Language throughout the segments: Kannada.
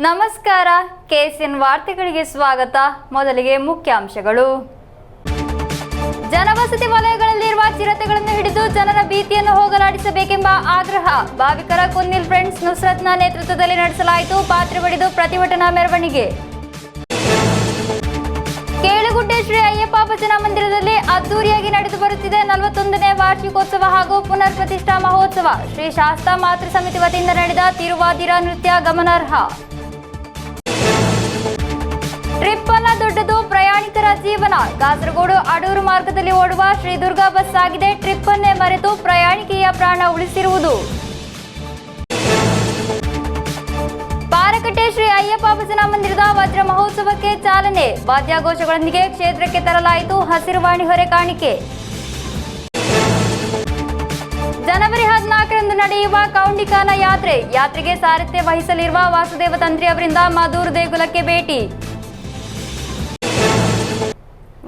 ನಮಸ್ಕಾರ, ಕೆಎಸ್ಎನ್ ವಾರ್ತೆಗಳಿಗೆ ಸ್ವಾಗತ. ಮೊದಲಿಗೆ ಮುಖ್ಯಾಂಶಗಳು. ಜನವಸತಿ ವಲಯಗಳಲ್ಲಿರುವ ಚಿರತೆಗಳನ್ನು ಹಿಡಿದು ಜನರ ಭೀತಿಯನ್ನು ಹೋಗಲಾಡಿಸಬೇಕೆಂಬ ಆಗ್ರಹ. ಭಾವಿಕರ ಕುನ್ನಿಲ್ ಫ್ರೆಂಡ್ಸ್ ನುಸ್ರತ್ನ ನೇತೃತ್ವದಲ್ಲಿ ನಡೆಸಲಾಯಿತು ಪಾತ್ರೆ ಬಡಿದು ಪ್ರತಿಭಟನಾ ಮೆರವಣಿಗೆ. ಕೇಳುಗುಡ್ಡೆ ಶ್ರೀ ಅಯ್ಯಪ್ಪ ಭಜನಾ ಮಂದಿರದಲ್ಲಿ ಅದ್ದೂರಿಯಾಗಿ ನಡೆದು ಬರುತ್ತಿದೆ 41ನೇ ವಾರ್ಷಿಕೋತ್ಸವ ಹಾಗೂ ಪುನರ್ ಪ್ರತಿಷ್ಠಾ ಮಹೋತ್ಸವ. ಶ್ರೀ ಶಾಸ್ತಾ ಮಾತೃ ಸಮಿತಿ ವತಿಯಿಂದ ನಡೆದ ತಿರುವಾದಿರ ನೃತ್ಯ ಗಮನಾರ್ಹ. ಟ್ರಿಪ್ ಅನ್ನ ದೊಡ್ಡದು ಪ್ರಯಾಣಿಕರ ಜೀವನ. ಕಾಸರಗೋಡು ಅಡೂರು ಮಾರ್ಗದಲ್ಲಿ ಓಡುವ ಶ್ರೀ ದುರ್ಗಾ ಬಸ್ ಆಗಿದೆ ಟ್ರಿಪ್ ಅನ್ನೇ ಮರೆತು ಪ್ರಯಾಣಿಕೆಯ ಪ್ರಾಣ ಉಳಿಸಿರುವುದು. ಪಾರಕಟ್ಟೆ ಶ್ರೀ ಅಯ್ಯಪ್ಪ ಭಜನಾ ಮಂದಿರದ ವಜ್ರ ಮಹೋತ್ಸವಕ್ಕೆ ಚಾಲನೆ. ವಾದ್ಯಘೋಷಗಳೊಂದಿಗೆ ಕ್ಷೇತ್ರಕ್ಕೆ ತರಲಾಯಿತು ಹಸಿರುವಾಣಿ ಹೊರೆ ಕಾಣಿಕೆ. ಜನವರಿ 14ರಂದು ನಡೆಯುವ ಕೌಂಡಿಕಾನ ಯಾತ್ರೆಗೆ ಸಾರಥ್ಯ ವಹಿಸಲಿರುವ ವಾಸುದೇವ ತಂತ್ರಿ ಅವರಿಂದ ಮಧೂರು ದೇಗುಲಕ್ಕೆ ಭೇಟಿ.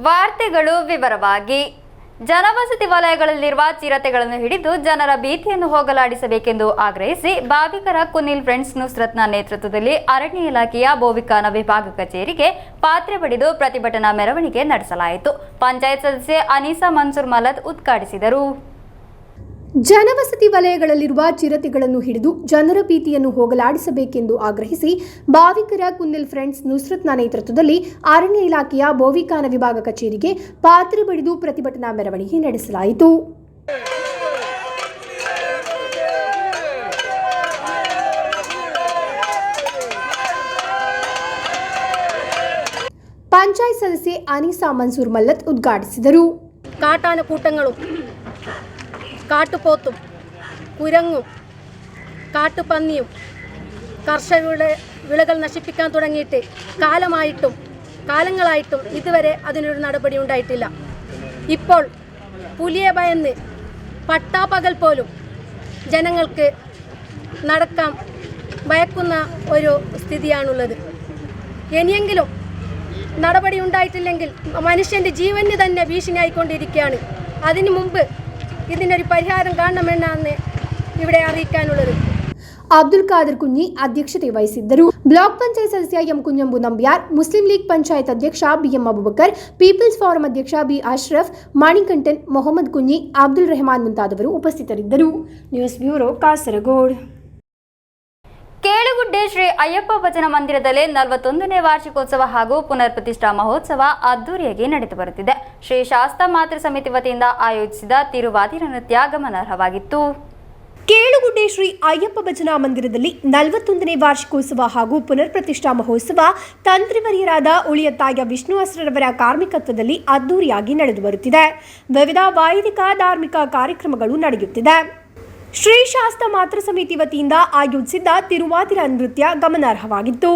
ವಾರ್ತೆಗಳು ವಿವರವಾಗಿ. ಜನವಸತಿ ವಲಯಗಳಲ್ಲಿರುವ ಚಿರತೆಗಳನ್ನು ಹಿಡಿದು ಜನರ ಭೀತಿಯನ್ನು ಹೋಗಲಾಡಿಸಬೇಕೆಂದು ಆಗ್ರಹಿಸಿ ಭಾವಿಕರ ಕುನ್ನಿಲ್ ಫ್ರೆಂಡ್ಸ್ ನುಸ್ರತ್ನ ನೇತೃತ್ವದಲ್ಲಿ ಅರಣ್ಯ ಇಲಾಖೆಯ ಬೋವಿಕಾನ ವಿಭಾಗ ಕಚೇರಿಗೆ ಪಾತ್ರೆ ಬಡಿದು ಪ್ರತಿಭಟನಾ ಮೆರವಣಿಗೆ ನಡೆಸಲಾಯಿತು. ಪಂಚಾಯತ್ ಸದಸ್ಯೆ ಅನೀಸಾ ಮನ್ಸೂರ್ ಮಲದ್ ಉದ್ಘಾಟಿಸಿದರು. ಜನವಸತಿ ವಲಯಗಳಲ್ಲಿರುವ ಚಿರತೆಗಳನ್ನು ಹಿಡಿದು ಜನರ ಭೀತಿಯನ್ನು ಹೋಗಲಾಡಿಸಬೇಕೆಂದು ಆಗ್ರಹಿಸಿ ಭಾವಿಕರ ಕುನ್ನಿಲ್ ಫ್ರೆಂಡ್ಸ್ ನುಸ್ರತ್ನ ನೇತೃತ್ವದಲ್ಲಿ ಅರಣ್ಯ ಇಲಾಖೆಯ ಬೋವಿಕಾನ ವಿಭಾಗ ಕಚೇರಿಗೆ ಪಾತ್ರೆ ಬಡಿದು ಪ್ರತಿಭಟನಾ ಮೆರವಣಿಗೆ ನಡೆಸಲಾಯಿತು. ಪಂಚಾಯತ್ ಸದಸ್ಯೆ ಅನೀಸಾ ಮನ್ಸೂರ್ ಮಲ್ಲತ್ ഉദ്ഘാಟಿಸಿದರು. കാട്ടാനക്കൂട്ടങ്ങളും കാട്ടുപോത്തും കുരങ്ങും കാട്ടുപന്നിയും കർഷകരുടെ വിളകൾ നശിപ്പിക്കാൻ തുടങ്ങിയിട്ട് കാലങ്ങളായിട്ടും ഇതുവരെ അതിനൊരു നടപടി ഉണ്ടായിട്ടില്ല. ഇപ്പോൾ പുലിയെ ഭയന്ന് പട്ടാപ്പകൽ പോലും ജനങ്ങൾക്ക് നടക്കാൻ ഭയക്കുന്ന ഒരു സ്ഥിതിയാണുള്ളത്. ഇനിയെങ്കിലും നടപടി ഉണ്ടായിട്ടില്ലെങ്കിൽ മനുഷ്യൻ്റെ ജീവന് തന്നെ ഭീഷണിയായിക്കൊണ്ടിരിക്കുകയാണ്. അതിനു മുമ്പ് ഇതിനൊരു പരിഹാരം കാണണമെന്നാണ് ഇവിടെ അറിയിക്കാനുള്ളത്. ಅಬ್ದುಲ್ ಖಾದರ್ ಕುഞ്ഞി ಅಧ್ಯಕ್ಷತೆ ವಹಿಸಿದ್ದರು. ಬ್ಲಾಕ್ ಪಂಚಾಯತ್ ಸದಸ್ಯ ಎಂ ಕುಂಜಂಬು ನಂಬ್ಯಾರ್, ಮುಸ್ಲಿಂ ಲೀಗ್ ಪಂಚಾಯತ್ ಅಧ್ಯಕ್ಷ ಬಿಎಂ ಅಬುಬಕರ್, ಪೀಪಲ್ಸ್ ಫಾರಂ ಅಧ್ಯಕ್ಷ ಬಿ ಅಶ್ರಫ್, ಮಾಣಿಕಂಠನ್, ಮೊಹಮ್ಮದ್ ಕುഞ്ഞി, ಅಬ್ದುಲ್ ರೆಹಮಾನ್ ಮುಂತಾದವರು ಉಪಸ್ಥಿತರಿದ್ದರು. News bureau, Kasaragod. ಕೇಳುಗುಡ್ಡೆ ಶ್ರೀ ಅಯ್ಯಪ್ಪ ಭಜನಾ ಮಂದಿರದಲ್ಲಿ 41ನೇ ವಾರ್ಷಿಕೋತ್ಸವ ಹಾಗೂ ಪುನರ್ ಪ್ರತಿಷ್ಠಾ ಮಹೋತ್ಸವ ಅದ್ದೂರಿಯಾಗಿ ನಡೆದು ಬರುತ್ತಿದೆ. ಶ್ರೀ ಶಾಸ್ತಾ ಮಾತೃ ಸಮಿತಿ ವತಿಯಿಂದ ಆಯೋಜಿಸಿದ ತಿರುವಾದಿರ ನೃತ್ಯ ಗಮನಾರ್ಹವಾಗಿತ್ತು. ಕೇಳುಗುಡ್ಡೆ ಶ್ರೀ ಅಯ್ಯಪ್ಪ ಭಜನಾ ಮಂದಿರದಲ್ಲಿ 41ನೇ ವಾರ್ಷಿಕೋತ್ಸವ ಹಾಗೂ ಪುನರ್ ಪ್ರತಿಷ್ಠಾ ಮಹೋತ್ಸವ ತಂತ್ರಿವರಿಯರಾದ ಉಳಿಯತ್ತಾಯ ವಿಷ್ಣು ಅಸ್ರರವರ ಕಾರ್ಮಿಕತ್ವದಲ್ಲಿ ಅದ್ದೂರಿಯಾಗಿ ನಡೆದು ಬರುತ್ತಿದೆ. ವಿವಿಧ ವೈದಿಕ ಧಾರ್ಮಿಕ ಕಾರ್ಯಕ್ರಮಗಳು ನಡೆಯುತ್ತಿದೆ. ಶ್ರೀ ಶಾಸ್ತಾ ಮಾತೃ ಸಮಿತಿ ವತಿಯಿಂದ ಆಯೋಜಿಸಿದ್ದ ತಿರುವಾದಿರ ನೃತ್ಯ ಗಮನಾರ್ಹವಾಗಿತ್ತು.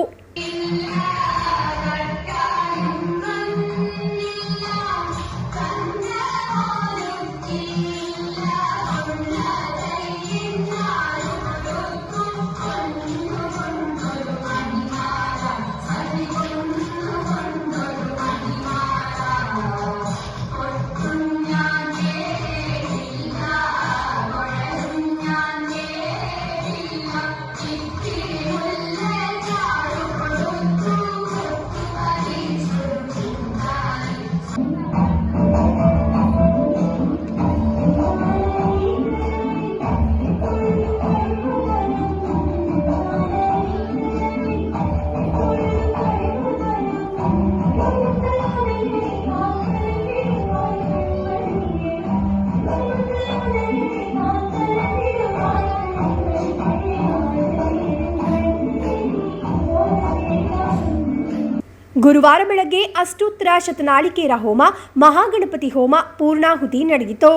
ಗುರುವಾರ ಬೆಳಗ್ಗೆ ಅಷ್ಟೋತ್ತರ ಶತನಾಳಿಕೇರ ಹೋಮ, ಮಹಾಗಣಪತಿ ಹೋಮ, ಪೂರ್ಣಾಹುತಿ ನಡೆಯಿತು.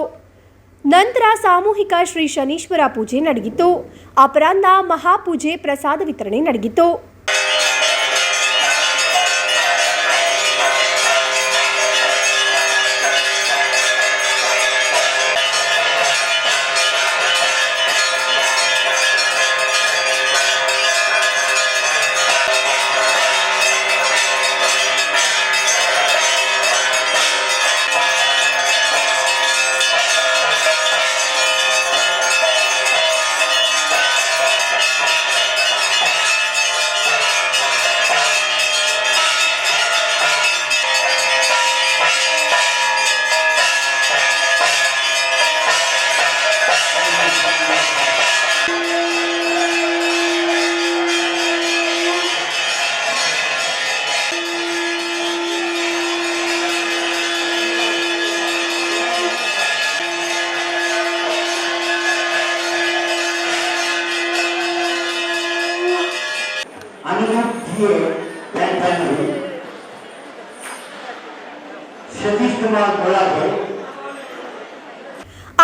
ನಂತರ ಸಾಮೂಹಿಕ ಶ್ರೀ ಶನೀಶ್ವರ ಪೂಜೆ ನಡೆಯಿತು. ಅಪರಾಹ್ನ ಮಹಾಪೂಜೆ, ಪ್ರಸಾದ ವಿತರಣೆ ನಡೆಯಿತು. सतीश कुमार गोलागे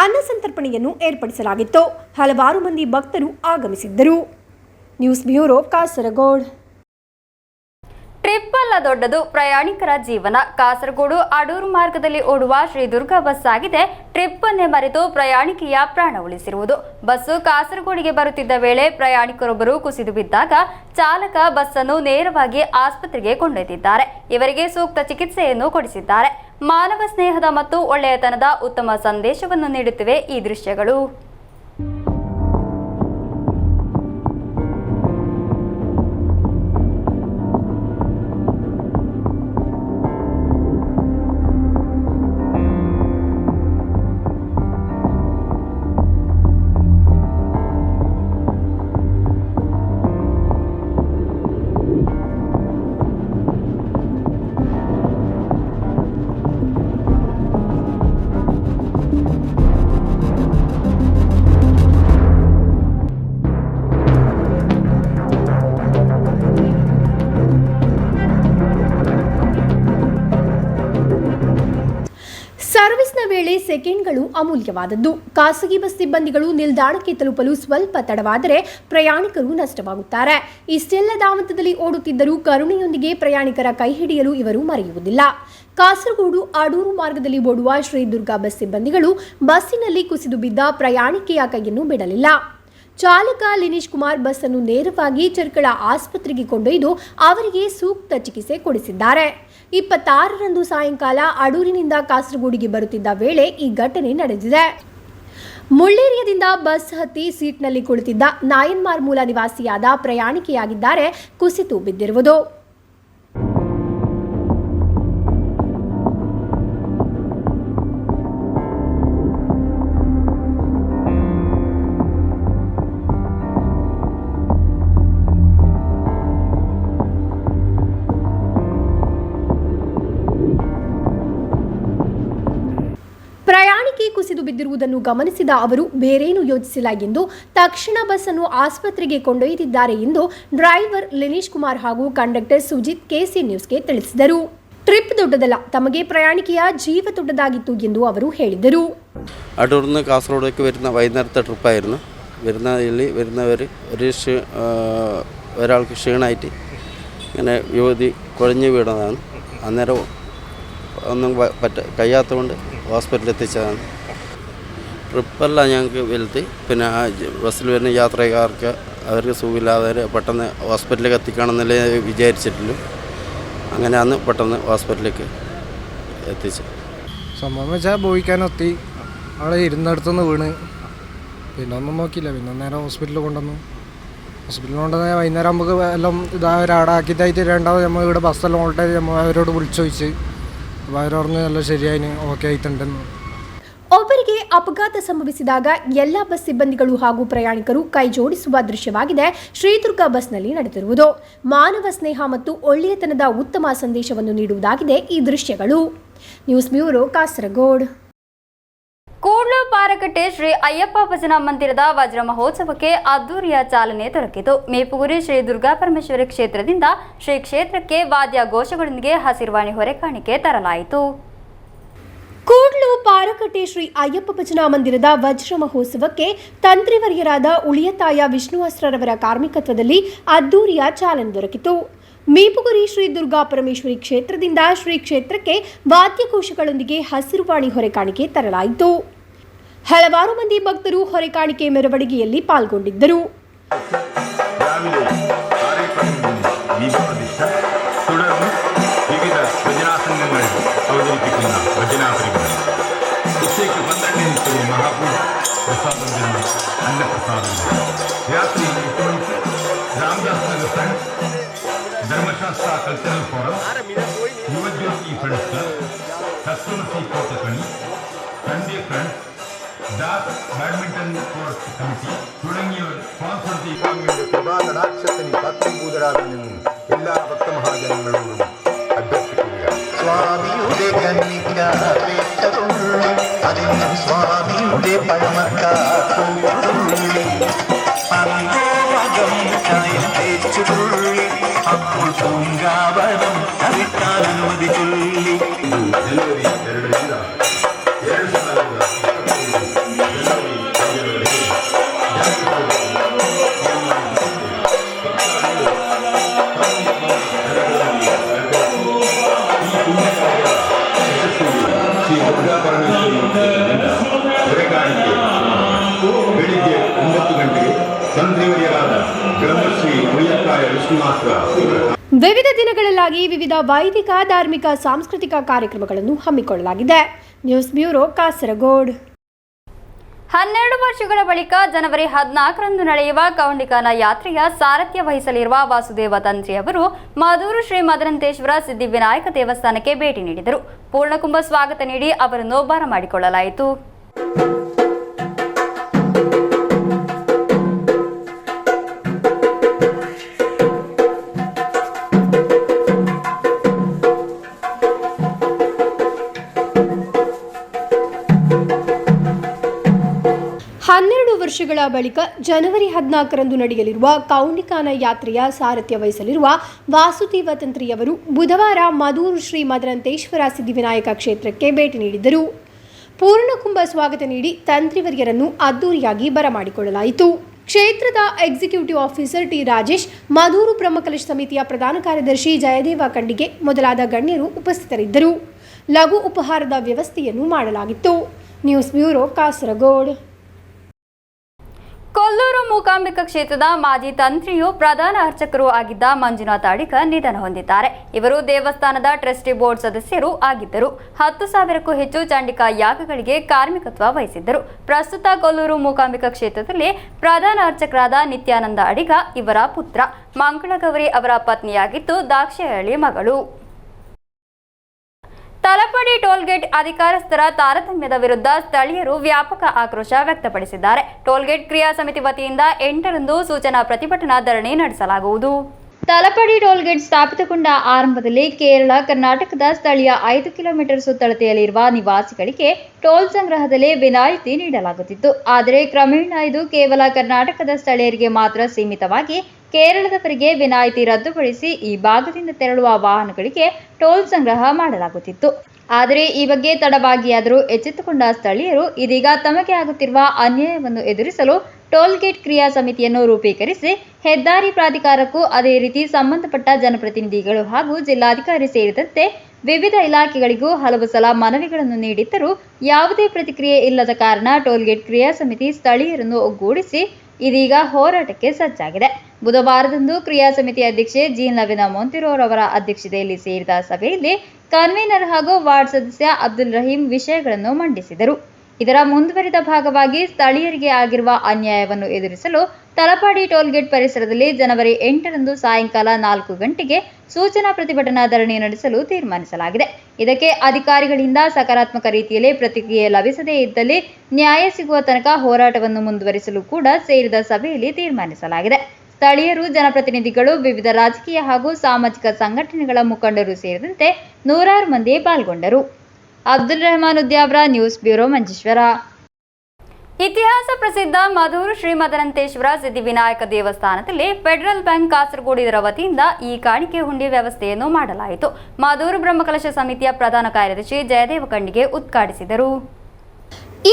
ಅನ್ನ ಸಂತರ್ಪಣೆಯನ್ನು ಏರ್ಪಡಿಸಲಾಗಿತ್ತು. ಹಲವಾರು ಮಂದಿ ಭಕ್ತರು ಆಗಮಿಸಿದ್ದರು. News bureau, Kasaragod. ಟ್ರಿಪ್ ಅಲ್ಲ ದೊಡ್ಡದು, ಪ್ರಯಾಣಿಕರ ಜೀವನ. ಕಾಸರಗೋಡು ಅಡೂರು ಮಾರ್ಗದಲ್ಲಿ ಓಡುವ ಶ್ರೀ ದುರ್ಗಾ ಬಸ್ ಆಗಿದೆ ಟ್ರಿಪ್ ಅನ್ನೇ ಮರೆತು ಪ್ರಯಾಣಿಕೆಯ ಪ್ರಾಣ ಉಳಿಸಿರುವುದು. ಬಸ್ಸು ಕಾಸರಗೋಡಿಗೆ ಬರುತ್ತಿದ್ದ ವೇಳೆ ಪ್ರಯಾಣಿಕರೊಬ್ಬರು ಕುಸಿದು ಬಿದ್ದಾಗ ಚಾಲಕ ಬಸ್ಸನ್ನು ನೇರವಾಗಿ ಆಸ್ಪತ್ರೆಗೆ ಕೊಂಡೊಯ್ದಿದ್ದಾರೆ. ಇವರಿಗೆ ಸೂಕ್ತ ಚಿಕಿತ್ಸೆಯನ್ನು ಕೊಡಿಸಿದ್ದಾರೆ. ಮಾನವ ಸ್ನೇಹದ ಮತ್ತು ಒಳ್ಳೆಯತನದ ಉತ್ತಮ ಸಂದೇಶವನ್ನು ನೀಡುತ್ತಿವೆ ಈ ದೃಶ್ಯಗಳು. ಸರ್ವಿಸ್ನ ವೇಳೆ ಸೆಕೆಂಡ್ಗಳು ಅಮೂಲ್ಯವಾದದ್ದು. ಖಾಸಗಿ ಬಸ್ ಸಿಬ್ಬಂದಿಗಳು ನಿಲ್ದಾಣಕ್ಕೆ ತಲುಪಲು ಸ್ವಲ್ಪ ತಡವಾದರೆ ಪ್ರಯಾಣಿಕರು ನಷ್ಟವಾಗುತ್ತಾರೆ. ಇಷ್ಟೆಲ್ಲ ಧಾವಂತದಲ್ಲಿ ಓಡುತ್ತಿದ್ದರೂ ಕರುಣೆಯೊಂದಿಗೆ ಪ್ರಯಾಣಿಕರ ಕೈ ಹಿಡಿಯಲು ಇವರು ಮರೆಯುವುದಿಲ್ಲ. ಕಾಸರಗೋಡು ಅಡೂರು ಮಾರ್ಗದಲ್ಲಿ ಓಡುವ ಶ್ರೀ ದುರ್ಗಾ ಬಸ್ ಸಿಬ್ಬಂದಿಗಳು ಬಸ್ಸಿನಲ್ಲಿ ಕುಸಿದು ಬಿದ್ದ ಪ್ರಯಾಣಿಕೆಯ ಕೈಯನ್ನು ಬಿಡಲಿಲ್ಲ. ಚಾಲಕ ಲಿನೀಶ್ ಕುಮಾರ್ ಬಸ್ ಅನ್ನು ನೇರವಾಗಿ ಚರ್ಕಳ ಆಸ್ಪತ್ರೆಗೆ ಕೊಂಡೊಯ್ದು ಅವರಿಗೆ ಸೂಕ್ತ ಚಿಕಿತ್ಸೆ ಕೊಡಿಸಿದ್ದಾರೆ. 26ರಂದು ಸಾಯಂಕಾಲ ಅಡೂರಿನಿಂದ ಕಾಸರಗೋಡಿಗೆ ಬರುತ್ತಿದ್ದ ವೇಳೆ ಈ ಘಟನೆ ನಡೆದಿದೆ. ಮುಳ್ಳೇರಿಯದಿಂದ ಬಸ್ ಹತ್ತಿ ಸೀಟ್ನಲ್ಲಿ ಕುಳಿತಿದ್ದ ನಾಯನ್ಮಾರ್ ಮೂಲ ನಿವಾಸಿಯಾದ ಪ್ರಯಾಣಿಕೆಯಾಗಿದ್ದಾರೆ ಕುಸಿತು ಬಿದ್ದಿರುವುದು. ಪ್ರಯಾಣಿಕೆ ಕುಸಿದು ಬಿದ್ದಿರುವುದನ್ನು ಗಮನಿಸಿದ ಅವರು ಬೇರೇನು ಯೋಚಿಸಿಲ್ಲ ಎಂದು ತಕ್ಷಣ ಬಸ್ ಅನ್ನು ಆಸ್ಪತ್ರೆಗೆ ಕೊಂಡೊಯ್ದಿದ್ದಾರೆ ಎಂದು ಡ್ರೈವರ್ ಲಿನೀಶ್ ಕುಮಾರ್ ಹಾಗೂ ಕಂಡಕ್ಟರ್ ಸುಜಿತ್ KC ನ್ಯೂಸ್ಗೆ ತಿಳಿಸಿದರು. ട്രിപ്പ് ദൊഡ്ഡതല്ല, തಮಗೆ പ്രയാണിಕೆಯ ಜೀವ ದೊಡ್ಡದಾಗಿತ್ತು ಎಂದು ಅವರು ಹೇಳಿದರು. അടൂരിൽ നിന്ന് കാസർഗോഡേക്ക് വരുന്ന വൈകുന്നേരത്തെ ട്രിപ്പായിരുന്നു. വരുന്നവർ ഒരാൾക്ക് ക്ഷീണമായിട്ട് ഇങ്ങനെ യുവതി കുഴഞ്ഞു വീണതാണ്. അന്നേരം ഒന്നും കഴിയാത്തതുകൊണ്ട് ഹോസ്പിറ്റലിൽ എത്തിച്ചതാണ്. ട്രിപ്പല്ല ഞങ്ങൾക്ക് വലുത്. പിന്നെ ബസ്സിൽ വരുന്ന യാത്രക്കാർക്ക് അവർക്ക് സുഖമില്ലാതെ പെട്ടെന്ന് ഹോസ്പിറ്റലിലേക്ക് എത്തിക്കണമെന്നല്ലേ വിചാരിച്ചിട്ടുള്ളൂ. അങ്ങനെയാണ് പെട്ടെന്ന് ഹോസ്പിറ്റലിലേക്ക് എത്തിച്ചത്. സംഭവം വെച്ചാൽ ബോയിക്കാനെത്തി അവിടെ ഇരുന്നിടത്തുനിന്ന് വീണ് പിന്നെ ഒന്നും നോക്കിയില്ല. പിന്നെ നേരെ ഹോസ്പിറ്റലിൽ കൊണ്ടുവന്നു. വൈകുന്നേരം നമുക്ക് എല്ലാം ഒരാടാക്കിയതായിട്ട് രണ്ടാമത് നമ്മൾ ഇവിടെ ബസ്സെല്ലാം ഓൾട്ടേജ് നമ്മൾ അവരോട് വിളിച്ചു ചോദിച്ച് അപ്പോൾ അവർ പറഞ്ഞു എല്ലാം ശരിയായി ഓക്കെ ആയിട്ടുണ്ടെന്ന്. ಒಬ್ಬರಿಗೆ ಅಪಘಾತ ಸಂಭವಿಸಿದಾಗ ಎಲ್ಲ ಬಸ್ ಸಿಬ್ಬಂದಿಗಳು ಹಾಗೂ ಪ್ರಯಾಣಿಕರು ಕೈ ಜೋಡಿಸುವ ದೃಶ್ಯವಾಗಿದೆ ಶ್ರೀದುರ್ಗಾ ಬಸ್ನಲ್ಲಿ ನಡೆದಿರುವುದು. ಮಾನವ ಸ್ನೇಹ ಮತ್ತು ಒಳ್ಳೆಯತನದ ಉತ್ತಮ ಸಂದೇಶವನ್ನು ನೀಡುವುದಾಗಿದೆ ಈ ದೃಶ್ಯಗಳು. News bureau, Kasaragod. ಕೂಡ್ಲು ಪಾರಕಟ್ಟೆ ಶ್ರೀ ಅಯ್ಯಪ್ಪ ಭಜನಾ ಮಂದಿರದ ವಜ್ರ ಮಹೋತ್ಸವಕ್ಕೆ ಅದ್ದೂರಿಯ ಚಾಲನೆ ದೊರಕಿತು. ಮೇಪುಗುರಿ ಶ್ರೀ ದುರ್ಗಾ ಪರಮೇಶ್ವರಿ ಕ್ಷೇತ್ರದಿಂದ ಶ್ರೀ ಕ್ಷೇತ್ರಕ್ಕೆ ವಾದ್ಯ ಘೋಷಗಳೊಂದಿಗೆ ಹಸಿರುವಾಣಿ ಹೊರೆಕಾಣಿಕೆ ತರಲಾಯಿತು. ಕೂಡ್ಲು ಪಾರಕಟ್ಟೆ ಶ್ರೀ ಅಯ್ಯಪ್ಪ ಭಜನಾ ಮಂದಿರದ ವಜ್ರ ಮಹೋತ್ಸವಕ್ಕೆ ತಂತ್ರಿವರ್ಯರಾದ ಉಳಿಯತಾಯ ವಿಷ್ಣುವಸ್ತ್ರರವರ ಕಾರ್ಮಿಕತ್ವದಲ್ಲಿ ಅದ್ದೂರಿಯ ಚಾಲನೆ ದೊರಕಿತು. ಮೇಪುಗುರಿ ಶ್ರೀ ದುರ್ಗಾ ಪರಮೇಶ್ವರಿ ಕ್ಷೇತ್ರದಿಂದ ಶ್ರೀ ಕ್ಷೇತ್ರಕ್ಕೆ ವಾದ್ಯಘೋಷಗಳೊಂದಿಗೆ ಹಸಿರುವಾಣಿ ಹೊರೆಕಾಣಿಕೆ ತರಲಾಯಿತು. ಹಲವಾರು ಮಂದಿ ಭಕ್ತರು ಹೊರೆಕಾಣಿಕೆ ಮೆರವಣಿಗೆಯಲ್ಲಿ ಪಾಲ್ಗೊಂಡಿದ್ದರು. വിവിധ ഭജനാസംഘങ്ങൾ അവതരിപ്പിക്കുന്ന ഭജനാപരിപാടി ഉച്ചയ്ക്ക് 12 മഹാപൂജ, പ്രസാദം, അന്നപ്രസാദം. രാത്രി 8 മണിക്ക് Ramdas Nagar friends, Dharmashastra cultural forum, Yuvajyothi friends, കസ്തുമസി Kottakkani, Sandhya friends, Das badminton sports committee തുടങ്ങിയവർ സ്പോൺസർ ചെയ്യുന്ന കൃപാകടാക്ഷത്തിന് പാത്രീഭൂതരാകണമെന്നും എല്ലാ ഭക്തമഹാജനങ്ങളോടും അഭ്യർത്ഥിക്കുക. സ്വാമിയുടെ കന്നികാവേറ്റതുള്ളി അതിനും സ്വാമിയുടെ പഴമക്കാ രാഗം തേച്ചുതുള്ളി അപ്പോൾ പൂങ്കാവനം അവിട്ടാൻ അനുമതി ചൊല്ലി. ಬೆಳಿಗ್ಗೆ 9 ಗಂಟೆಗೆ ತಂತ್ರಿವರಿಯರಾದ ಬ್ರಹ್ಮಶ್ರೀ ಉಳಿಯತ್ತಾಯ ವಿಷ್ಣುಮಾತ್ರ ವಿವಿಧ ದಿನಗಳಲ್ಲಾಗಿ ವಿವಿಧ ವೈದಿಕ ಧಾರ್ಮಿಕ ಸಾಂಸ್ಕೃತಿಕ ಕಾರ್ಯಕ್ರಮಗಳನ್ನು ಹಮ್ಮಿಕೊಳ್ಳಲಾಗಿದೆ. News bureau Kasaragod. 12 ವರ್ಷಗಳ ಬಳಿಕ ಜನವರಿ 14ರಂದು ನಡೆಯುವ ಕೌಂಡಿಕಾನ ಯಾತ್ರೆಯ ಸಾರಥ್ಯ ವಹಿಸಲಿರುವ ವಾಸುದೇವ ತಂತ್ರಿ ಅವರು ಮಧೂರು ಶ್ರೀ ಮದರಂತೇಶ್ವರ ಸಿದ್ಧಿವಿನಾಯಕ ದೇವಸ್ಥಾನಕ್ಕೆ ಭೇಟಿ ನೀಡಿದರು. ಪೂರ್ಣಕುಂಭ ಸ್ವಾಗತ ನೀಡಿ ಅವರನ್ನು ಬರಮಾಡಿಕೊಳ್ಳಲಾಯಿತು. ವರ್ಷಗಳ ಬಳಿಕ ಜನವರಿ 14ರಂದು ನಡೆಯಲಿರುವ ಕೌಂಡಿಕಾನ ಯಾತ್ರೆಯ ಸಾರಥ್ಯ ವಹಿಸಲಿರುವ ವಾಸುದೇವ ತಂತ್ರಿಯವರು ಬುಧವಾರ ಮಧೂರು ಶ್ರೀ ಮದರಂತೇಶ್ವರ ಸಿದ್ಧಿವಿನಾಯಕ ಕ್ಷೇತ್ರಕ್ಕೆ ಭೇಟಿ ನೀಡಿದರು. ಪೂರ್ಣಕುಂಭ ಸ್ವಾಗತ ನೀಡಿ ತಂತ್ರಿವರ್ಯರನ್ನು ಅದ್ದೂರಿಯಾಗಿ ಬರಮಾಡಿಕೊಳ್ಳಲಾಯಿತು. ಕ್ಷೇತ್ರದ executive officer T Rajesh, Madhur Brahmakalasha ಸಮಿತಿಯ ಪ್ರಧಾನ ಕಾರ್ಯದರ್ಶಿ ಜಯದೇವ ಕಂಡಿಗೆ ಮೊದಲಾದ ಗಣ್ಯರು ಉಪಸ್ಥಿತರಿದ್ದರು. ಲಘು ಉಪಹಾರದ ವ್ಯವಸ್ಥೆಯನ್ನು ಮಾಡಲಾಗಿತ್ತು. News bureau Kasaragod. ಕೊಲ್ಲೂರು ಮೂಕಾಂಬಿಕಾ ಕ್ಷೇತ್ರದ ಮಾಜಿ ತಂತ್ರಿಯೂ ಪ್ರಧಾನ ಅರ್ಚಕರೂ ಆಗಿದ್ದ ಮಂಜುನಾಥ ಅಡಿಗ ನಿಧನ ಹೊಂದಿದ್ದಾರೆ. ಇವರು ದೇವಸ್ಥಾನದ ಟ್ರಸ್ಟಿ ಬೋರ್ಡ್ ಸದಸ್ಯರೂ ಆಗಿದ್ದರು. 10,000ಕ್ಕೂ ಹೆಚ್ಚು ಚಂಡಿಕಾ ಯಾಗಗಳಿಗೆ ಕಾರ್ಮಿಕತ್ವ ವಹಿಸಿದ್ದರು. ಪ್ರಸ್ತುತ ಕೊಲ್ಲೂರು ಮೂಕಾಂಬಿಕಾ ಕ್ಷೇತ್ರದಲ್ಲಿ ಪ್ರಧಾನ ಅರ್ಚಕರಾದ ನಿತ್ಯಾನಂದ ಅಡಿಗ ಇವರ ಪುತ್ರ. ಮಂಗಳಗೌರಿ ಅವರ ಪತ್ನಿಯಾಗಿದ್ದು ದಾಕ್ಷಾಯಳಿ ಮಗಳು. ತಲಪಡಿ ಟೋಲ್ಗೇಟ್ ಅಧಿಕಾರಸ್ಥರ ತಾರತಮ್ಯದ ವಿರುದ್ಧ ಸ್ಥಳೀಯರು ವ್ಯಾಪಕ ಆಕ್ರೋಶ ವ್ಯಕ್ತಪಡಿಸಿದ್ದಾರೆ. ಟೋಲ್ಗೇಟ್ ಕ್ರಿಯಾ ಸಮಿತಿ ವತಿಯಿಂದ 8ರಂದು ಸೂಚನಾ ಪ್ರತಿಭಟನಾ ಧರಣಿ ನಡೆಸಲಾಗುವುದು. ತಲಪಡಿ ಟೋಲ್ಗೇಟ್ ಸ್ಥಾಪಿತಗೊಂಡ ಆರಂಭದಲ್ಲಿ ಕೇರಳ, ಕರ್ನಾಟಕದ ಸ್ಥಳೀಯ 5 ಕಿಲೋಮೀಟರ್ ಸುತ್ತಳತೆಯಲ್ಲಿರುವ ನಿವಾಸಿಗಳಿಗೆ ಟೋಲ್ ಸಂಗ್ರಹದಲ್ಲಿ ವಿನಾಯಿತಿ ನೀಡಲಾಗುತ್ತಿತ್ತು. ಆದರೆ ಕ್ರಮೇಣ ಇದು ಕೇವಲ ಕರ್ನಾಟಕದ ಸ್ಥಳೀಯರಿಗೆ ಮಾತ್ರ ಸೀಮಿತವಾಗಿ ಕೇರಳದವರಿಗೆ ವಿನಾಯಿತಿ ರದ್ದುಪಡಿಸಿ ಈ ಭಾಗದಿಂದ ತೆರಳುವ ವಾಹನಗಳಿಗೆ ಟೋಲ್ ಸಂಗ್ರಹ ಮಾಡಲಾಗುತ್ತಿತ್ತು. ಆದರೆ ಈ ಬಗ್ಗೆ ತಡವಾಗಿಯಾದರೂ ಎಚ್ಚೆತ್ತುಕೊಂಡ ಸ್ಥಳೀಯರು ಇದೀಗ ತಮಗೆ ಆಗುತ್ತಿರುವ ಅನ್ಯಾಯವನ್ನು ಎದುರಿಸಲು ಟೋಲ್ಗೇಟ್ ಕ್ರಿಯಾ ಸಮಿತಿಯನ್ನು ರೂಪೀಕರಿಸಿ ಹೆದ್ದಾರಿ ಪ್ರಾಧಿಕಾರಕ್ಕೂ ಅದೇ ರೀತಿ ಸಂಬಂಧಪಟ್ಟ ಜನಪ್ರತಿನಿಧಿಗಳು ಹಾಗೂ ಜಿಲ್ಲಾಧಿಕಾರಿ ಸೇರಿದಂತೆ ವಿವಿಧ ಇಲಾಖೆಗಳಿಗೂ ಹಲವು ಸಲ ಮನವಿಗಳನ್ನು ನೀಡಿದ್ದರೂ ಯಾವುದೇ ಪ್ರತಿಕ್ರಿಯೆ ಇಲ್ಲದ ಕಾರಣ ಟೋಲ್ಗೇಟ್ ಕ್ರಿಯಾ ಸಮಿತಿ ಸ್ಥಳೀಯರನ್ನು ಒಗ್ಗೂಡಿಸಿ ಇದೀಗ ಹೋರಾಟಕ್ಕೆ ಸಜ್ಜಾಗಿದೆ. ಬುಧವಾರದಂದು ಕ್ರಿಯಾ ಸಮಿತಿ ಅಧ್ಯಕ್ಷೆ ಜಿ ನವೀನಾ ಮೊಂತಿರೋರವರ ಅಧ್ಯಕ್ಷತೆಯಲ್ಲಿ ಸೇರಿದ ಸಭೆಯಲ್ಲಿ ಕನ್ವೀನರ್ ಹಾಗೂ ವಾರ್ಡ್ ಸದಸ್ಯ ಅಬ್ದುಲ್ ರಹೀಂ ವಿಷಯಗಳನ್ನು ಮಂಡಿಸಿದರು. ಇದರ ಮುಂದುವರಿದ ಭಾಗವಾಗಿ ಸ್ಥಳೀಯರಿಗೆ ಆಗಿರುವ ಅನ್ಯಾಯವನ್ನು ಎದುರಿಸಲು ತಲಪಾಡಿ ಟೋಲ್ಗೇಟ್ ಪರಿಸರದಲ್ಲಿ ಜನವರಿ 8ರಂದು ಸಾಯಂಕಾಲ 4 ಗಂಟೆಗೆ ಸೂಚನಾ ಪ್ರತಿಭಟನಾ ಧರಣಿ ನಡೆಸಲು ತೀರ್ಮಾನಿಸಲಾಗಿದೆ. ಇದಕ್ಕೆ ಅಧಿಕಾರಿಗಳಿಂದ ಸಕಾರಾತ್ಮಕ ರೀತಿಯಲ್ಲಿ ಪ್ರತಿಕ್ರಿಯೆ ಲಭಿಸದೇ ಇದ್ದಲ್ಲಿ ನ್ಯಾಯ ಸಿಗುವ ತನಕ ಹೋರಾಟವನ್ನು ಮುಂದುವರಿಸಲು ಕೂಡ ಸೇರಿದ ಸಭೆಯಲ್ಲಿ ತೀರ್ಮಾನಿಸಲಾಗಿದೆ. ಸ್ಥಳೀಯರು, ಜನಪ್ರತಿನಿಧಿಗಳು, ವಿವಿಧ ರಾಜಕೀಯ ಹಾಗೂ ಸಾಮಾಜಿಕ ಸಂಘಟನೆಗಳ ಮುಖಂಡರು ಸೇರಿದಂತೆ 100 ಮಂದಿ ಪಾಲ್ಗೊಂಡರು. Abdul Rahman Udyavar, news bureau, Manjeshwar. ಇತಿಹಾಸ ಪ್ರಸಿದ್ಧ ಮಧೂರು ಶ್ರೀ ಮದರಂತೇಶ್ವರ ಸಿದ್ಧಿವಿನಾಯಕ ದೇವಸ್ಥಾನದಲ್ಲಿ ಫೆಡರಲ್ ಬ್ಯಾಂಕ್ ಕಾಸರಗೋಡು ಇದರ ವತಿಯಿಂದ ಈ ಕಾಣಿಕೆ ಹುಂಡಿ ವ್ಯವಸ್ಥೆಯನ್ನು ಮಾಡಲಾಯಿತು. ಮಧೂರು ಬ್ರಹ್ಮಕಲಶ ಸಮಿತಿಯ ಪ್ರಧಾನ ಕಾರ್ಯದರ್ಶಿ ಜಯದೇವ ಕಂಡಿಗೆ ಉದ್ಘಾಟಿಸಿದರು.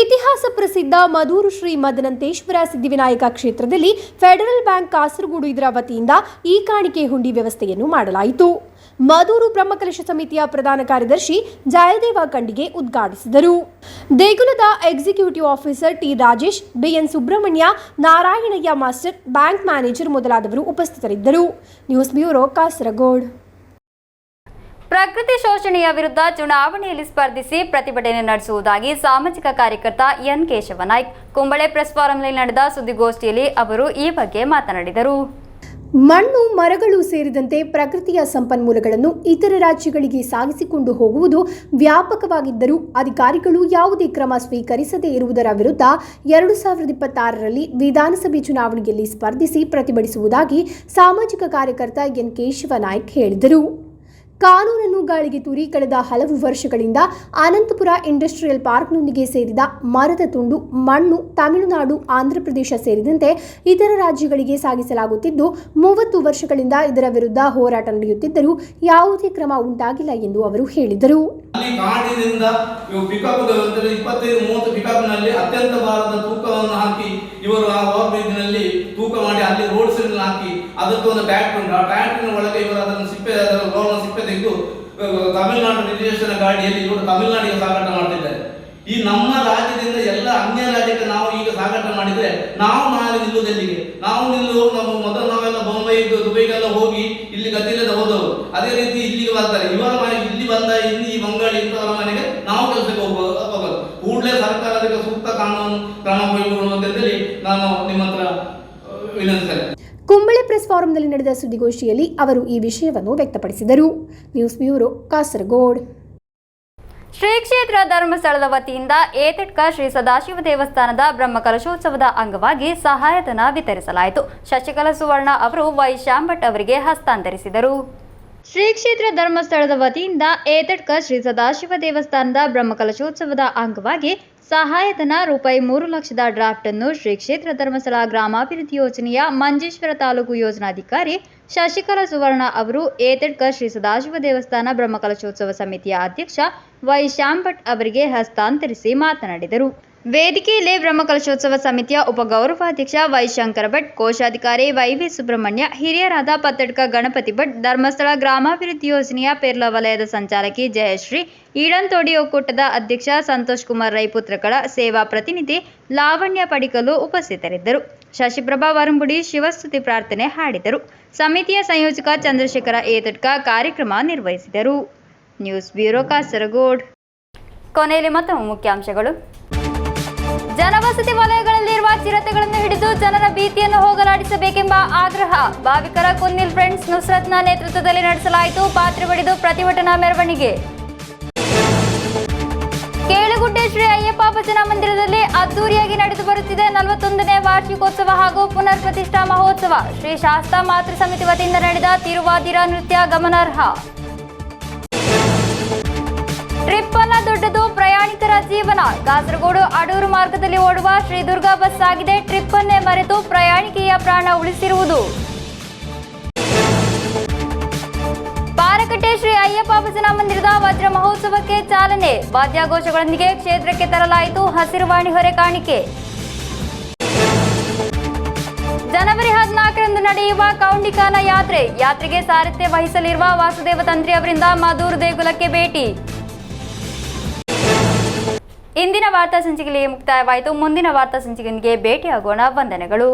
ಇತಿಹಾಸ ಪ್ರಸಿದ್ಧ ಮಧೂರು ಶ್ರೀ ಮದರಂತೇಶ್ವರ ಸಿದ್ಧಿವಿನಾಯಕ ಕ್ಷೇತ್ರದಲ್ಲಿ ಫೆಡರಲ್ ಬ್ಯಾಂಕ್ ಕಾಸರಗೋಡು ಇದರ ವತಿಯಿಂದ ಈ ಕಾಣಿಕೆ ಹುಂಡಿ ವ್ಯವಸ್ಥೆಯನ್ನು ಮಾಡಲಾಯಿತು. ಮಧೂರು ಬ್ರಹ್ಮಕಲಶ ಸಮಿತಿಯ ಪ್ರಧಾನ ಕಾರ್ಯದರ್ಶಿ ಜಯದೇವ ಕಂಡಿಗೆ ಉದ್ಘಾಟಿಸಿದರು. ದೇಗುಲದ executive officer T Rajesh, BN Subrahmanya, Narayanaiah master, bank manager ಮೊದಲಾದವರು ಉಪಸ್ಥಿತರಿದ್ದರು. News bureau, Kasaragod. ಪ್ರಕೃತಿ ಶೋಷಣೆಯ ವಿರುದ್ಧ ಚುನಾವಣೆಯಲ್ಲಿ ಸ್ಪರ್ಧಿಸಿ ಪ್ರತಿಭಟನೆ ನಡೆಸುವುದಾಗಿ ಸಾಮಾಜಿಕ ಕಾರ್ಯಕರ್ತ ಎನ್ ಕೇಶವ ನಾಯ್ಕ್ ಕುಂಬಳೆ ಪ್ರೆಸ್ ಫಾರಂನಲ್ಲಿ ನಡೆದ ಸುದ್ದಿಗೋಷ್ಠಿಯಲ್ಲಿ ಅವರು ಈ ಬಗ್ಗೆ ಮಾತನಾಡಿದರು. ಮಣ್ಣು, ಮರಗಳು ಸೇರಿದಂತೆ ಪ್ರಕೃತಿಯ ಸಂಪನ್ಮೂಲಗಳನ್ನು ಇತರ ರಾಜ್ಯಗಳಿಗೆ ಸಾಗಿಸಿಕೊಂಡು ಹೋಗುವುದು ವ್ಯಾಪಕವಾಗಿದ್ದರೂ ಅಧಿಕಾರಿಗಳು ಯಾವುದೇ ಕ್ರಮ ಸ್ವೀಕರಿಸದೇ ಇರುವುದರ ವಿರುದ್ಧ 2026ರಲ್ಲಿ ವಿಧಾನಸಭೆ ಚುನಾವಣೆಯಲ್ಲಿ ಸ್ಪರ್ಧಿಸಿ ಪ್ರತಿಭಟಿಸುವುದಾಗಿ ಸಾಮಾಜಿಕ ಕಾರ್ಯಕರ್ತ ಎನ್ ಕೇಶವ ನಾಯ್ಕ್ ಹೇಳಿದರು. ಕಾನೂನನ್ನು ಗಾಳಿಗೆ ತೂರಿ ಕಳೆದ ಹಲವು ವರ್ಷಗಳಿಂದ ಅನಂತಪುರ ಇಂಡಸ್ಟ್ರಿಯಲ್ ಪಾರ್ಕ್ನೊಂದಿಗೆ ಸೇರಿದ ಮರದ ತುಂಡು ಮಣ್ಣು ತಮಿಳುನಾಡು ಆಂಧ್ರಪ್ರದೇಶ ಸೇರಿದಂತೆ ಇತರ ರಾಜ್ಯಗಳಿಗೆ ಸಾಗಿಸಲಾಗುತ್ತಿದ್ದು 30 ವರ್ಷಗಳಿಂದ ಇದರ ವಿರುದ್ಧ ಹೋರಾಟ ನಡೆಯುತ್ತಿದ್ದರೂ ಯಾವುದೇ ಕ್ರಮ ಉಂಟಾಗಿಲ್ಲ ಎಂದು ಅವರು ಹೇಳಿದರು. ಅಲ್ಲಿ ಕಾಡಿನಿಂದ ಪಿಕಪ್ 25-30 ಪಿಕಪ್ನಲ್ಲಿ ಅತ್ಯಂತ ಭಾರದ ತೂಕವನ್ನು ಹಾಕಿ ಇವರು ಆ ಓವರ್ ಬ್ರಿಡ್ಜ್ ನಲ್ಲಿ ತೂಕ ಮಾಡಿ ಅಲ್ಲಿ ರೋಡ್ ಸೈಡ್ ಹಾಕಿ ಅದಕ್ಕೆ ಒಂದು ಟ್ಯಾಂಕ್ ಉಂಟು. ಆ ಟ್ಯಾಂಕಿನ ಒಳಗೆ ಇವರು ಅದನ್ನು ಸಿಪ್ಪೆ ತೆಗೆದು ತಮಿಳುನಾಡು ರಿಜಿಸ್ಟ್ರೇಷನ್ ಗಾಡಿಯಲ್ಲಿ ಇವರು ತಮಿಳುನಾಡಿಗೆ ಸಾಗಾಟ ಮಾಡ್ತಿದ್ದಾರೆ. ಈ ನಮ್ಮ ರಾಜ್ಯದಿಂದ ಎಲ್ಲ ಅನ್ಯ ರಾಜ್ಯಕ್ಕೆ ನಾವು ಈಗ ಸಾಗಾಟ ಮಾಡಿದ್ರೆ ನಾವು ನಾಳೆ ನಿಲ್ಲುವುದೆಲ್ಲಿಗೆ? ನಾವು ನಮ್ಮ ಮೊದಲು ನಾವೆಲ್ಲ ಬೊಂಬೈ ದುಬೈಗೆಲ್ಲ ಹೋಗಿ ಇಲ್ಲಿ ಗತಿಯಿಲ್ಲದೆ ಹೋದವರು. ಅದೇ ರೀತಿ ಇಲ್ಲಿಗೆ ಬರ್ತಾರೆ. ಇವರ ಮನೆಗೆ ಇಲ್ಲಿ ಬಂದ ಈ ಬಂಗಾಳಿ ಇಂಥವರ ಮನೆಗೆ ನಾವು ಕೆಲಸಕ್ಕೆ ಹೋಗೋದು. ಕೂಡಲೇ ಸರ್ಕಾರ ಅದಕ್ಕೆ ಸೂಕ್ತ ಕಾನೂನು ಕ್ರಮ ಕೈಗೊಳ್ಳುವಂತೇಳಿ ನಾನು ನಿಮ್ಮ ಹತ್ರ ವಿನಂತಿಸ್ತೇನೆ. ಕುಂಬಳೆ ಪ್ರೆಸ್ ಫಾರಂನಲ್ಲಿ ನಡೆದ ಸುದ್ದಿಗೋಷ್ಠಿಯಲ್ಲಿ ಅವರು ಈ ವಿಷಯವನ್ನು ವ್ಯಕ್ತಪಡಿಸಿದರು. News bureau, Kasaragod. ಶ್ರೀ ಕ್ಷೇತ್ರ ಧರ್ಮಸ್ಥಳದ ವತಿಯಿಂದ ಏತಡ್ಕ ಶ್ರೀ ಸದಾಶಿವ ದೇವಸ್ಥಾನದ ಬ್ರಹ್ಮಕಲಶೋತ್ಸವದ ಅಂಗವಾಗಿ ಸಹಾಯಧನ ವಿತರಿಸಲಾಯಿತು. ಶಶಿಕಲಾ ಸುವರ್ಣ ಅವರು ವೈ ಶ್ಯಾಂಭಟ್ ಅವರಿಗೆ ಹಸ್ತಾಂತರಿಸಿದರು. ಶ್ರೀ ಕ್ಷೇತ್ರ ಧರ್ಮಸ್ಥಳದ ವತಿಯಿಂದ ಏತಡ್ಕ ಶ್ರೀ ಸದಾಶಿವ ದೇವಸ್ಥಾನದ ಬ್ರಹ್ಮಕಲಶೋತ್ಸವದ ಅಂಗವಾಗಿ ಸಹಾಯಧನ ರೂಪಾಯಿ 3 ಲಕ್ಷದ ಡ್ರಾಫ್ಟ್ ಅನ್ನು ಶ್ರೀ ಕ್ಷೇತ್ರ ಧರ್ಮಸ್ಥಳ ಗ್ರಾಮಾಭಿವೃದ್ಧಿ ಯೋಜನೆಯ ಮಂಜೇಶ್ವರ ತಾಲೂಕು ಯೋಜನಾಧಿಕಾರಿ ಶಶಿಕಲಾ ಸುವರ್ಣ ಅವರು ಏತಡ್ಕ ಶ್ರೀ ಸದಾಶಿವ ದೇವಸ್ಥಾನ ಬ್ರಹ್ಮಕಲಶೋತ್ಸವ ಸಮಿತಿಯ ಅಧ್ಯಕ್ಷ ವೈ ಶ್ಯಾಂಭಟ್ ಅವರಿಗೆ ಹಸ್ತಾಂತರಿಸಿ ಮಾತನಾಡಿದರು. ವೇದಿಕೆಯಲ್ಲಿ ಬ್ರಹ್ಮಕಲಶೋತ್ಸವ ಸಮಿತಿಯ ಉಪಗೌರವಾಧ್ಯಕ್ಷ ವೈ ಶಂಕರ ಭಟ್, ಕೋಶಾಧಿಕಾರಿ ವೈ ವಿ ಸುಬ್ರಹ್ಮಣ್ಯ, ಹಿರಿಯರಾದ ಪತ್ತಡ್ಕ ಗಣಪತಿ ಭಟ್, ಧರ್ಮಸ್ಥಳ ಗ್ರಾಮಾಭಿವೃದ್ಧಿ ಯೋಜನೆಯ ಪೇರ್ಲ ವಲಯದ ಸಂಚಾಲಕಿ ಜಯಶ್ರೀ, ಈಡಂತೋಡಿ ಒಕ್ಕೂಟದ ಅಧ್ಯಕ್ಷ ಸಂತೋಷ್ ಕುಮಾರ್ ರೈಪುತ್ರಕಳ, ಸೇವಾ ಪ್ರತಿನಿಧಿ ಲಾವಣ್ಯ ಪಡಿಕಲು ಉಪಸ್ಥಿತರಿದ್ದರು. ಶಶಿಪ್ರಭಾ ವರಂಬುಡಿ ಶಿವಸ್ತುತಿ ಪ್ರಾರ್ಥನೆ ಹಾಡಿದರು. ಸಮಿತಿಯ ಸಂಯೋಜಕ ಚಂದ್ರಶೇಖರ ಏತಡ್ಕ ಕಾರ್ಯಕ್ರಮ ನಿರ್ವಹಿಸಿದರು. News bureau, Kasaragod. ಕೊನೆಯಲ್ಲಿ ಮತ್ತೊಮ್ಮೆ ಮುಖ್ಯಾಂಶಗಳು. ಜನವಸತಿ ವಲಯಗಳಲ್ಲಿರುವ ಚಿರತೆಗಳನ್ನು ಹಿಡಿದು ಜನರ ಭೀತಿಯನ್ನು ಹೋಗಲಾಡಿಸಬೇಕೆಂಬ ಆಗ್ರಹ. ಭಾವಿಕರ ಕುನ್ನಿಲ್ ಫ್ರೆಂಡ್ಸ್ ನುಸ್ರತ್ನ ನೇತೃತ್ವದಲ್ಲಿ ನಡೆಸಲಾಯಿತು ಪಾತ್ರೆ ಬಡಿದು ಪ್ರತಿಭಟನಾ ಮೆರವಣಿಗೆ. ಕೇಳುಗುಡ್ಡೆ ಶ್ರೀ ಅಯ್ಯಪ್ಪ ಭಜನಾ ಮಂದಿರದಲ್ಲಿ ಅದ್ದೂರಿಯಾಗಿ ನಡೆದು ಬರುತ್ತಿದೆ 41ನೇ ವಾರ್ಷಿಕೋತ್ಸವ ಹಾಗೂ ಪುನರ್ ಪ್ರತಿಷ್ಠಾ ಮಹೋತ್ಸವ. ಶ್ರೀ ಶಾಸ್ತಾ ಮಾತೃ ಸಮಿತಿ ವತಿಯಿಂದ ನಡೆದ ತಿರುವಾದಿರ ನೃತ್ಯ ಗಮನಾರ್ಹ. ಟ್ರಿಪ್ ಅಲ್ಲ ದೊಡ್ಡದು ಪ್ರಯಾಣಿಕರ ಜೀವನ. ಕಾಸರಗೋಡು ಅಡೂರು ಮಾರ್ಗದಲ್ಲಿ ಓಡುವ ಶ್ರೀ ದುರ್ಗಾ ಬಸ್ ಆಗಿದೆ ಟ್ರಿಪ್ ಅನ್ನೇ ಮರೆತು ಪ್ರಯಾಣಿಕೆಯ ಪ್ರಾಣ ಉಳಿಸಿರುವುದು. ಪಾರಕಟ್ಟೆ ಶ್ರೀ ಅಯ್ಯಪ್ಪ ಭಜನಾ ಮಂದಿರದ ವಜ್ರ ಮಹೋತ್ಸವಕ್ಕೆ ಚಾಲನೆ. ವಾದ್ಯಘೋಷಗಳೊಂದಿಗೆ ಕ್ಷೇತ್ರಕ್ಕೆ ತರಲಾಯಿತು ಹಸಿರುವಾಣಿ ಹೊರೆ ಕಾಣಿಕೆ. ಜನವರಿ 14ರಂದು ನಡೆಯುವ ಕೌಂಡಿಕಾನ ಯಾತ್ರೆಗೆ ಸಾರಥ್ಯ ವಹಿಸಲಿರುವ ವಾಸುದೇವ ತಂತ್ರಿ ಅವರಿಂದ ಮಧೂರು ದೇಗುಲಕ್ಕೆ ಭೇಟಿ. ಇಂದಿನ ವಾರ್ತಾ ಸಂಚಿಕೆಗೆ ಮುಕ್ತಾಯವಾಯಿತು. ಮುಂದಿನ ವಾರ್ತಾ ಸಂಚಿಕೆಗೆ ಭೇಟಿಯಾಗೋಣ. ವಂದನೆಗಳು.